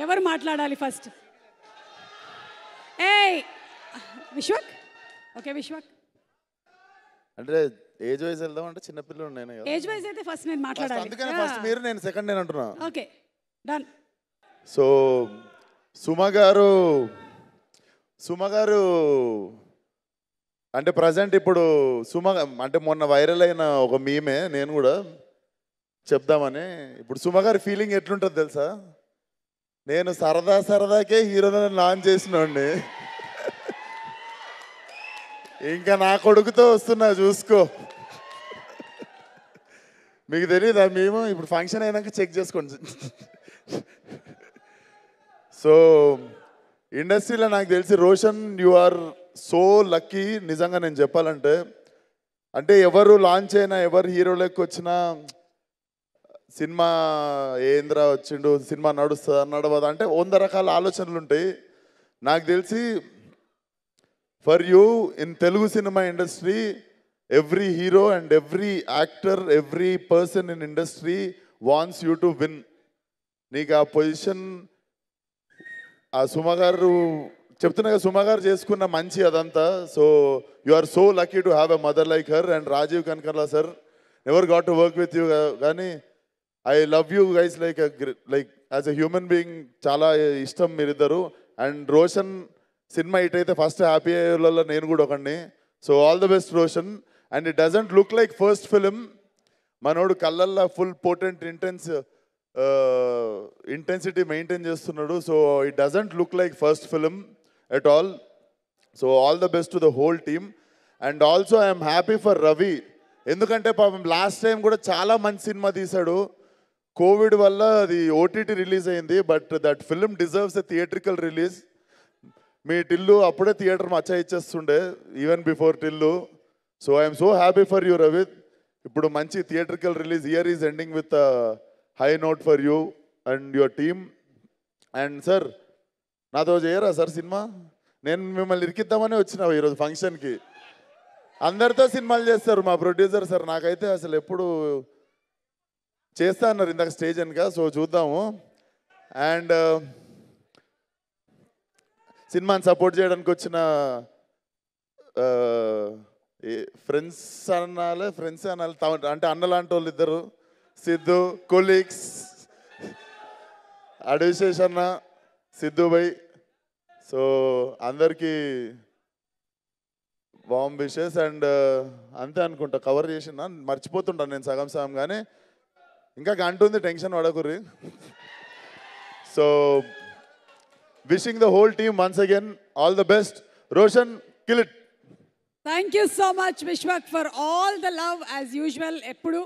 ఎవరు మాట్లాడాలి ఫస్ట్? ఏయ్ విశ్వక్. ఓకే విశ్వక్. అంటే ఏజ్ వైజ్ వెళ్దాం అంటే చిన్నపిల్లలు నేను కదా. ఏజ్ వైజ్ అయితే ఫస్ట్ నేను మాట్లాడాలి. అందుకని ఫస్ట్ మీరు, నేను సెకండ్ నేను అంటున్నా. Okay done. సో సుమ గారు అంటే ప్రజెంట్ ఇప్పుడు అంటే మొన్న వైరల్ అయిన ఒక మీమే నేను కూడా చెప్దామని. ఇప్పుడు సుమ గారి ఫీలింగ్ ఎట్లుంటుంది తెలుసా? నేను సరదాకే హీరోని లాంచ్ చేసినోడిని, ఇంకా నా కొడుకుతో వస్తున్నా చూసుకో. మీకు తెలియదా? మేము ఇప్పుడు ఫంక్షన్ అయినాక చెక్ చేసుకోండి. సో ఇండస్ట్రీలో నాకు తెలిసి Roshan you are so lucky. నిజంగా నేను చెప్పాలంటే, అంటే ఎవరు లాంచ్ అయినా, ఎవరు హీరోలోకి వచ్చినా సినిమా ఏంద్రా వచ్చిండు, సినిమా నడుస్తుందా నడవదా అంటే 100 రకాల ఆలోచనలు ఉంటాయి. నాకు తెలిసి for you in Telugu cinema industry, every hero and every actor, every person in industry wants you to win. నీకు ఆ పొజిషన్ ఆ సుమ గారు చెప్తున్నా కదా, సుమ గారు చేసుకున్న మంచి అదంతా. So you are so lucky to have a mother like her. And Rajeev Kanakala sir, never got to work with you, కానీ I love you guys like as a human being. చాలా ఇష్టం మీరిద్దరు. అండ్ రోషన్ సినిమా ఇటైతే ఫస్ట్ హ్యాపీ అయ్యేలో నేను కూడా ఒకడిని. So all the best Roshan. And it doesn't look like first film. మనోడు కళ్ళల్లో ఫుల్ పోటెంట్ ఇంటెన్సిటీ మెయింటైన్ చేస్తున్నాడు. So it doesn't look like first film at all. So all the best to the whole team. And also I'm happy for Ravi. ఎందుకంటే పాపం last time కూడా చాలా మంచి cinema తీశాడు. Covid వల్ల అది ఓటీటీ రిలీజ్ అయింది. But that film deserves a theatrical release. మీ టిల్లు అప్పుడే థియేటర్ మచ్చా ఇచ్చేస్తుండే, even before Tillu. So I'm so happy for you Ravi. ఇప్పుడు మంచి theatrical release. Year is ending with high note for you and your team. And sir, నాతో చేయరా sir cinema? నేను మిమ్మల్ని ఇరికిద్దామని వచ్చిన ఈరోజు ఫంక్షన్కి. అందరితో సినిమాలు చేస్తారు మా ప్రొడ్యూసర్ సార్. నాకైతే అసలు ఎప్పుడు చేస్తా అన్నారు ఇందాక స్టేజ్ అనక. సో చూద్దాము. అండ్ సినిమాని సపోర్ట్ చేయడానికి వచ్చిన ఫ్రెండ్స్ అనాలి అంటే అన్నలాంటి వాళ్ళు ఇద్దరు, సిద్ధు కొలీగ్స్, అడివిశేష్ అన్న, సిద్ధు భాయ్. సో అందరికీ వామ్ విషెస్. అండ్ అంతే అనుకుంటా, కవర్ చేసిన మర్చిపోతుంటాను నేను సగం కానీ ఇంకా గంట ఉంది, టెన్షన్ పడకుర్రి. So wishing the whole team once again all the best. Roshan, kill it. Thank you so much Vishwak for all the love as usual. ఎప్పుడు